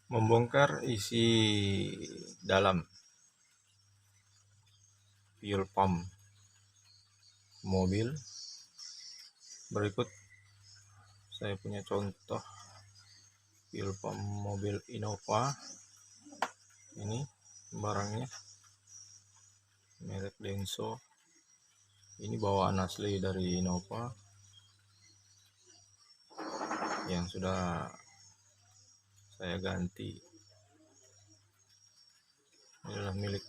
Membongkar isi dalam fuel pump mobil. Berikut saya punya contoh fuel pump mobil Innova. Ini barangnya merek Denso. Ini bawaan asli dari Innova yang sudah saya ganti. Ini adalah milik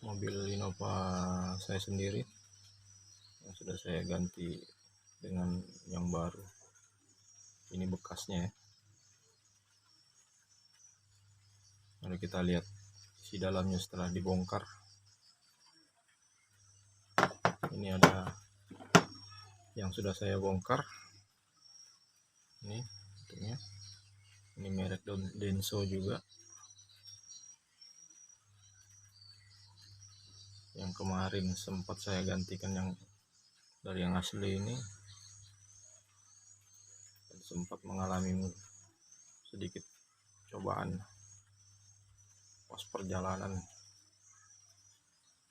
mobil Innova saya sendiri yang sudah saya ganti dengan yang baru. Ini bekasnya ya. Mari kita lihat isi dalamnya setelah dibongkar. Ini ada yang sudah saya bongkar. Ini bentuknya. Ini merek Denso juga. Yang kemarin sempat saya gantikan yang dari yang asli ini. Sempat mengalami sedikit cobaan pas perjalanan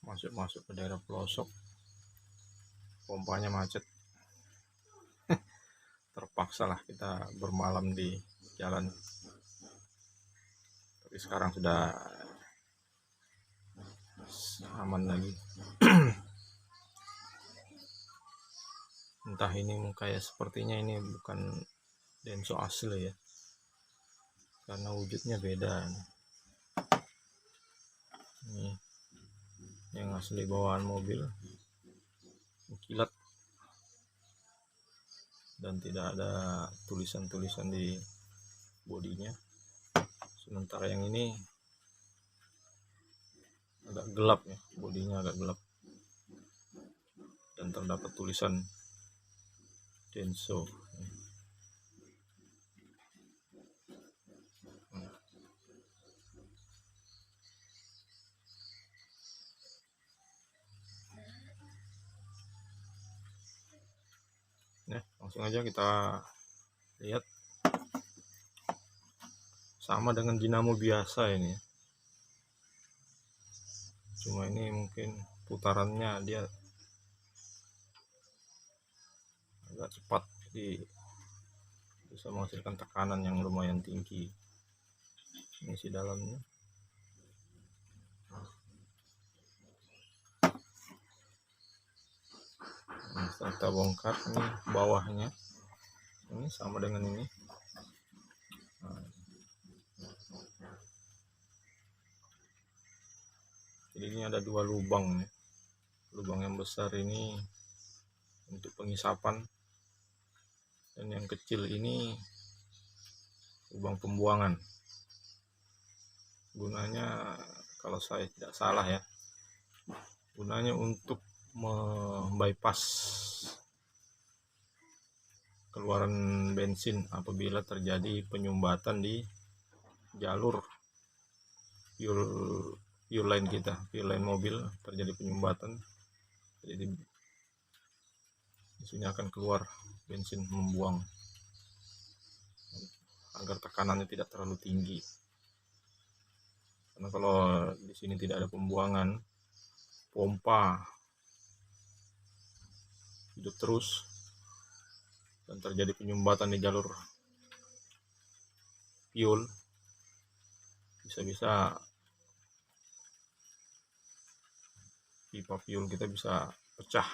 masuk ke daerah pelosok, pompanya macet. Terpaksalah kita bermalam di jalan, tapi sekarang sudah aman lagi. Entah ini kayak sepertinya ini bukan Denso asli ya, karena wujudnya beda. Ini yang asli bawaan mobil, kilat dan tidak ada tulisan-tulisan di bodinya. Sementara yang ini agak gelap ya, bodinya agak gelap dan terdapat tulisan Denso. Nah, langsung aja kita lihat. Sama dengan dinamo biasa ini, cuma ini mungkin putarannya dia agak cepat, jadi bisa menghasilkan tekanan yang lumayan tinggi. Ini isi dalamnya. Nah, setelah kita bongkar, ini bawahnya ini sama dengan ini. Jadi ini ada dua lubang ya. Lubang yang besar ini untuk pengisapan, dan yang kecil ini lubang pembuangan. Gunanya, kalau saya tidak salah ya, gunanya untuk membypass keluaran bensin apabila terjadi penyumbatan di jalur fuel line kita, fuel line mobil terjadi penyumbatan. Jadi di sini akan keluar bensin membuang agar tekanannya tidak terlalu tinggi. Karena kalau di sini tidak ada pembuangan, pompa hidup terus dan terjadi penyumbatan di jalur fuel, bisa-bisa pipa fuel kita bisa pecah.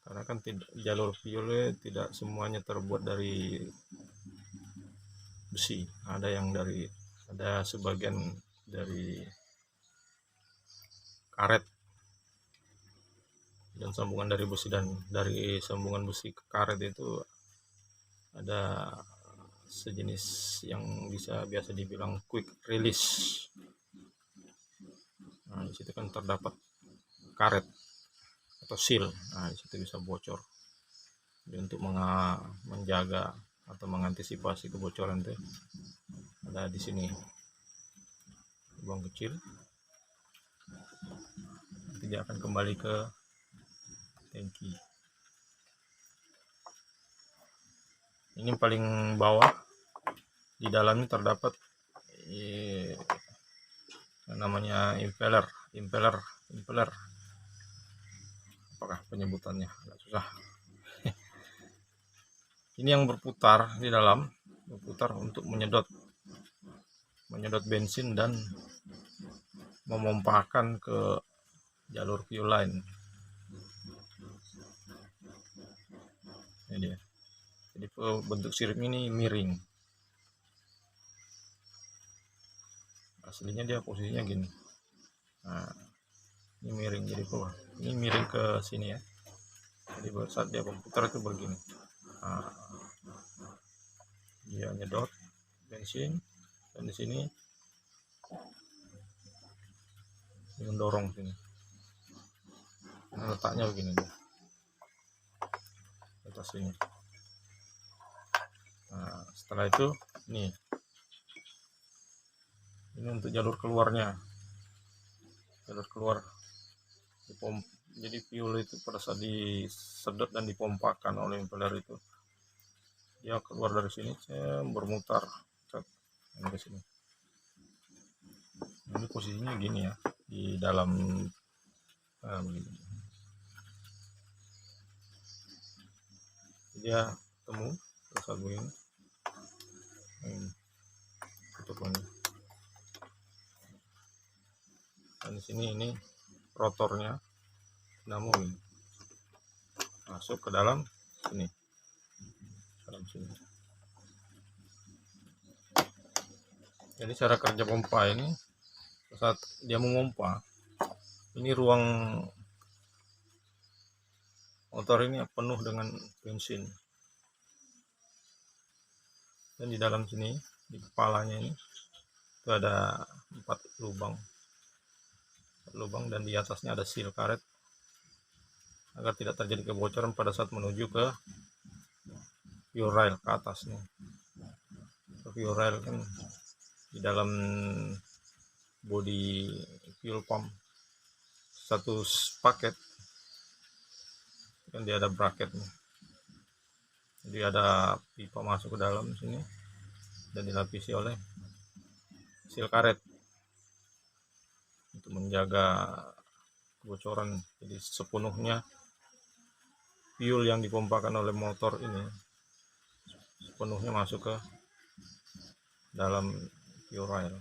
Karena kan jalur fuelnya tidak semuanya terbuat dari besi, ada sebagian dari karet, dan sambungan dari besi, dan dari sambungan besi ke karet itu ada sejenis yang biasa dibilang quick release. Nah, di situ kan terdapat karet atau seal. Nah, di situ bisa bocor. Jadi untuk menjaga atau mengantisipasi kebocoran itu ada di sini lubang kecil. Nanti dia akan kembali ke tangki. Ini paling bawah di dalamnya terdapat namanya impeller. Apakah penyebutannya? Agak susah. Ini yang berputar di dalam, berputar untuk menyedot bensin dan memompakan ke jalur fuel line. Ini dia. Jadi bentuk sirip ini miring. Aslinya dia posisinya gini. Nah, ini miring, jadi ini miring ke sini ya. Jadi saat dia berputar itu begini. Nah, dia nyedot bensin dan di sini mendorong sini. Nah, letaknya begini dia. Atas sini. Nah, setelah itu ini untuk jalur keluarnya. Jalur keluar jadi fuel itu pada saat disedot dan dipompakan oleh impeller itu, dia keluar dari sini, bermutar ini ke sini. Ini posisinya gini ya, di dalam dia temu terus begini. Tutupnya. Dan di sini ini rotornya dinamo ini masuk ke dalam sini, Jadi cara kerja pompa ini, saat dia memompa, ini ruang motor ini penuh dengan bensin, dan di dalam sini di kepalanya ini itu ada 4 lubang dan di atasnya ada seal karet agar tidak terjadi kebocoran pada saat menuju ke fuel rail ke atas nih. Fuel rail kan di dalam body fuel pump satu paket kan dia ada bracket nih. Jadi ada pipa masuk ke dalam sini dan dilapisi oleh seal karet untuk menjaga kebocoran. Jadi sepenuhnya fuel yang dipompakan oleh motor ini sepenuhnya masuk ke dalam fuel rail.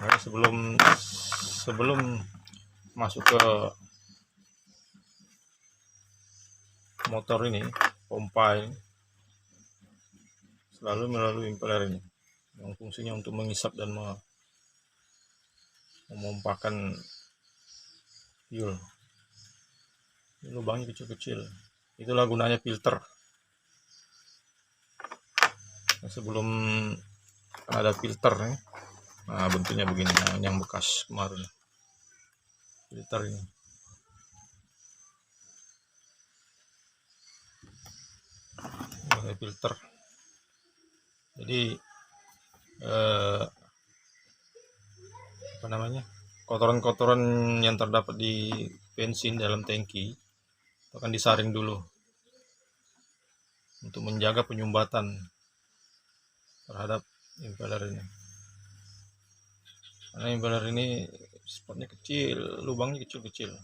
Nah, sebelum masuk ke motor ini, pompa ini selalu melalui impeller ini yang fungsinya untuk mengisap dan memompakan fuel. Ini lubangnya kecil-kecil, itulah gunanya filter. Nah, sebelum ada filter nih, nah bentuknya begini. Nah, yang bekas kemarin filter ini. Ini filter. Jadi kotoran-kotoran yang terdapat di bensin dalam tangki akan disaring dulu untuk menjaga penyumbatan terhadap impeller ini. Karena impeller ini spotnya kecil, lubangnya kecil-kecil,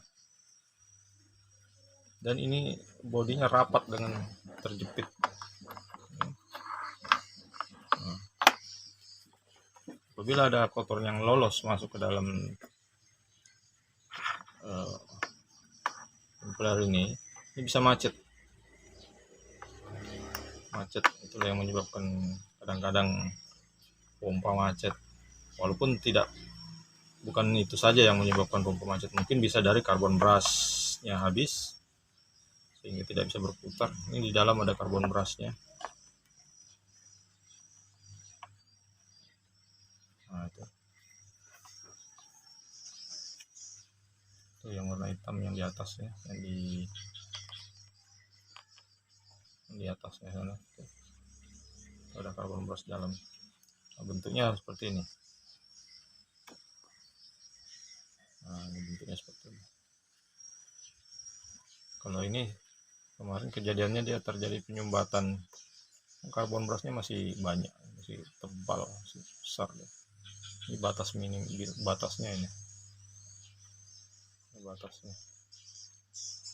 dan ini bodinya rapat dengan terjepit. Apabila ada kotoran yang lolos masuk ke dalam impeller ini bisa macet. Itulah yang menyebabkan kadang-kadang pompa macet. Walaupun bukan itu saja yang menyebabkan pompa macet, mungkin bisa dari karbon brushnya habis sehingga tidak bisa berputar. Ini di dalam ada karbon brushnya. Nah, itu yang warna hitam yang di atasnya, yang di atasnya sana itu ada karbon brush dalam. Nah, bentuknya seperti ini. Nah, ini bentuknya seperti ini. Kalau ini kemarin kejadiannya dia terjadi penyumbatan, karbon berasnya masih banyak, masih tebal, masih besar ya. Ini batas minim, batasnya ini batasnya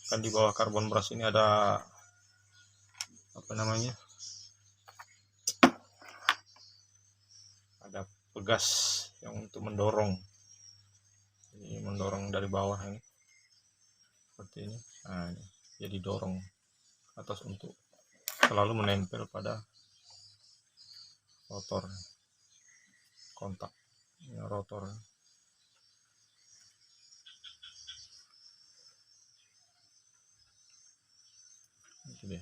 kan di bawah karbon beras ini ada apa namanya, ada pegas yang untuk mendorong, ini mendorong dari bawah ini seperti ini. Nah, ini jadi dorong atas untuk selalu menempel pada rotor kontak ini, rotor itu dia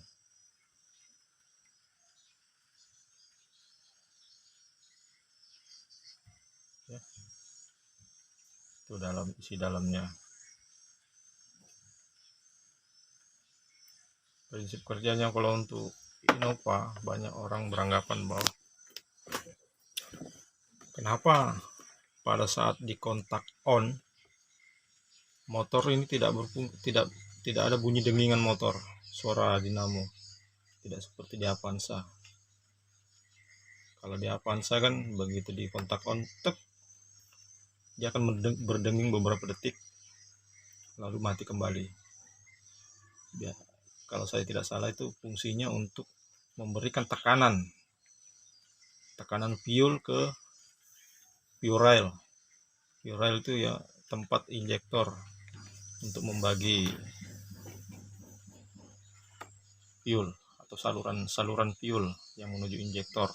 ya. Itu isi dalamnya. Prinsip kerjanya kalau untuk Innova, banyak orang beranggapan bahwa kenapa pada saat di kontak on motor ini tidak ada bunyi dengingan motor, suara dinamo, tidak seperti di Avanza. Kalau di Avanza kan begitu di kontak on, tek, dia akan berdenging beberapa detik lalu mati kembali ya. Kalau saya tidak salah itu fungsinya untuk memberikan tekanan fuel ke fuel rail. Fuel rail itu ya tempat injektor untuk membagi fuel atau saluran fuel yang menuju injektor,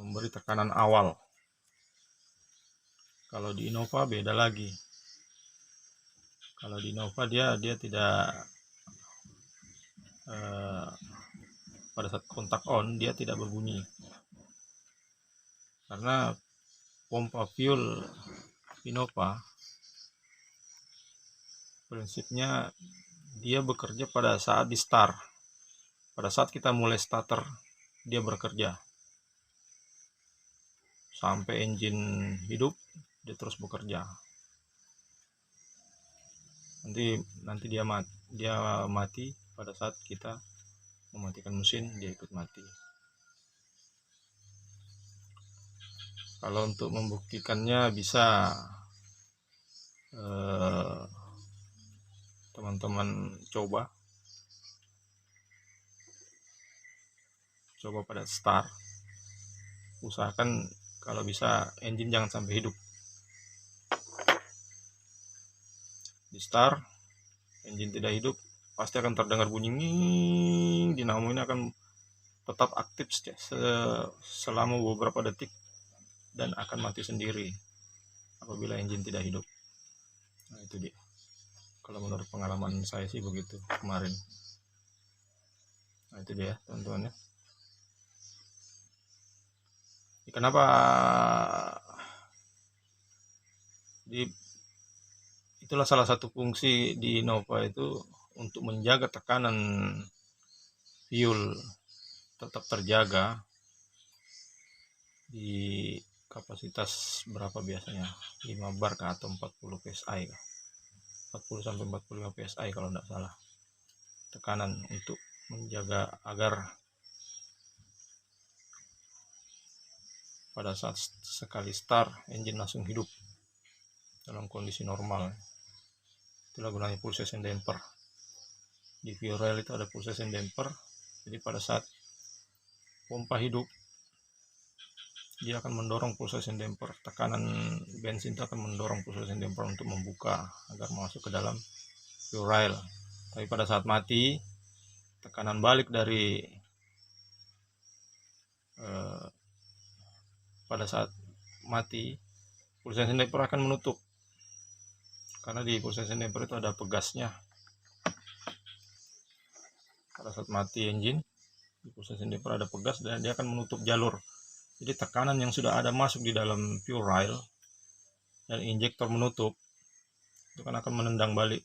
memberi tekanan awal. Kalau di Innova beda lagi. Kalau di Innova dia tidak pada saat kontak on dia tidak berbunyi, karena pompa fuel Innova prinsipnya dia bekerja pada saat di start. Pada saat kita mulai starter dia bekerja sampai engine hidup, dia terus bekerja. Nanti dia mati pada saat kita mematikan mesin, dia ikut mati. Kalau untuk membuktikannya bisa teman-teman coba pada start, usahakan kalau bisa engine jangan sampai hidup. Di start engine tidak hidup, pasti akan terdengar bunyi nging, dinamo ini akan tetap aktif selama beberapa detik dan akan mati sendiri apabila engine tidak hidup. Nah itu dia, kalau menurut pengalaman saya sih begitu kemarin. Nah itu dia teman-teman ya. Kenapa itulah salah satu fungsi di Innova itu untuk menjaga tekanan fuel tetap terjaga di kapasitas berapa biasanya, 5 bar ke atau 40 psi, 40 sampai 45 psi kalau tidak salah tekanan, untuk menjaga agar pada saat sekali start engine langsung hidup dalam kondisi normal. Itulah gunanya pulsation damper. Di fuel rail itu ada pulsation damper, jadi pada saat pompa hidup dia akan mendorong pulsation damper, tekanan bensin itu akan mendorong pulsation damper untuk membuka agar masuk ke dalam fuel rail. Tapi pada saat mati, tekanan balik dari pada saat mati pulsation damper akan menutup, karena di pulsation damper itu ada pegasnya. Pada saat mati engine, di pulsation damper ada pegas dan dia akan menutup jalur. Jadi tekanan yang sudah ada masuk di dalam fuel rail dan injektor menutup, itu kan akan menendang balik.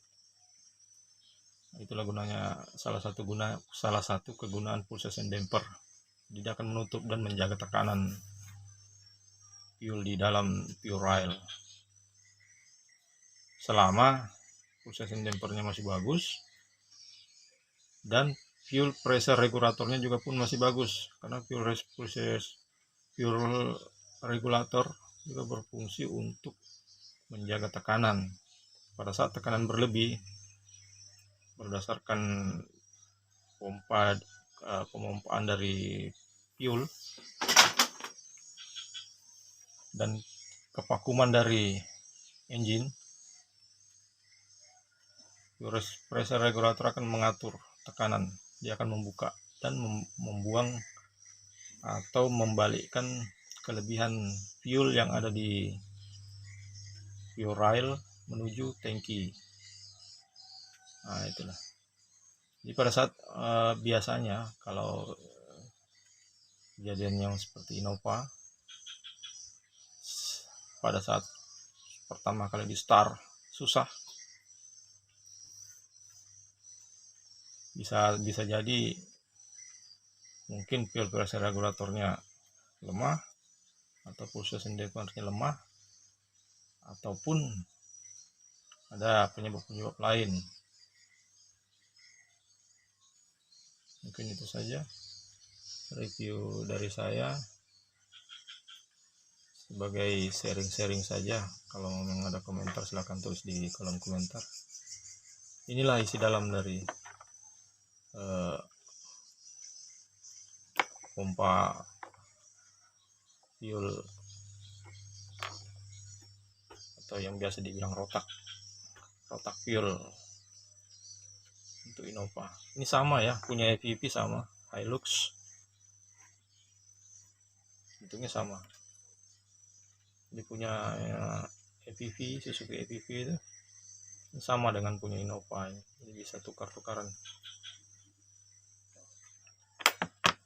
Itulah gunanya, salah satu kegunaan pulsation damper. Jadi dia akan menutup dan menjaga tekanan fuel di dalam fuel rail selama pulsation dampernya masih bagus, dan fuel pressure regulatornya juga pun masih bagus, karena fuel regulator juga berfungsi untuk menjaga tekanan. Pada saat tekanan berlebih, berdasarkan pemompaan dari fuel dan kevakuman dari engine, fuel pressure regulator akan mengatur tekanan. Dia akan membuka dan membuang atau membalikkan kelebihan fuel yang ada di fuel rail menuju tangki. Nah, itulah. Jadi pada saat biasanya kalau kejadian yang seperti Innova, pada saat pertama kali di start susah, bisa jadi mungkin fuel pressure regulatornya lemah, atau pulsation dampernya lemah, ataupun ada penyebab lain. Mungkin itu saja review dari saya, sebagai sharing-sharing saja. Kalau memang ada komentar silahkan tulis di kolom komentar. Inilah isi dalam dari pompa fuel atau yang biasa dibilang rotak fuel untuk Innova. Ini sama ya, punya EVP sama, Hilux, bentuknya sama. Dia punya EVP, Suzuki EVP itu sama dengan punya Innova ini. Jadi bisa tukar-tukaran.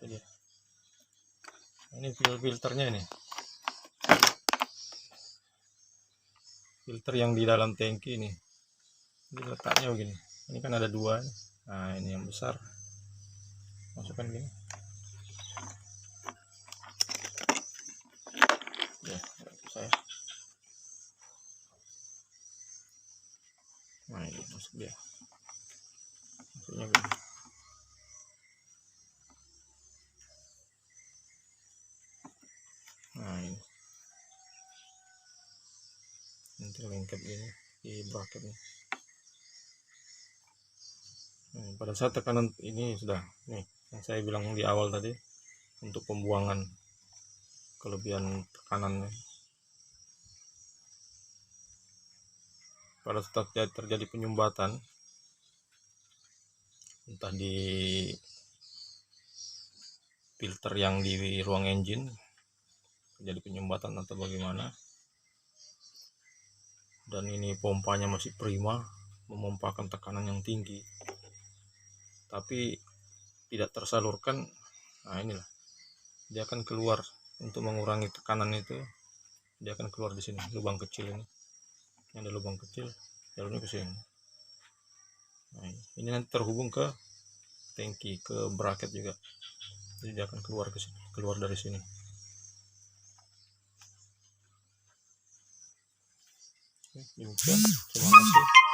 Itu dia. Ini filternya ini. Filter yang di dalam tangki ini. Ini letaknya begini. Ini kan ada dua. Nah, ini yang besar. Masukkan gini. Ya, saya. Nah, ini masuk dia. Masuknya gini. Nah, ini. Nanti lengkap gini di bracket nih. Nah, pada saat tekanan ini sudah nih yang saya bilang di awal tadi, untuk pembuangan kelebihan tekanannya. Pada saat terjadi penyumbatan, entah di filter yang di ruang engine terjadi penyumbatan atau bagaimana, dan ini pompanya masih prima, memompakan tekanan yang tinggi tapi tidak tersalurkan. Nah, inilah dia akan keluar. Untuk mengurangi tekanan itu dia akan keluar di sini, lubang kecil ini ada lubang kecil, jalurnya ke sini. Nah, ini nanti terhubung ke tangki, ke bracket juga, jadi dia akan keluar ke sini, keluar dari sini. Oke, demikian, terima kasih.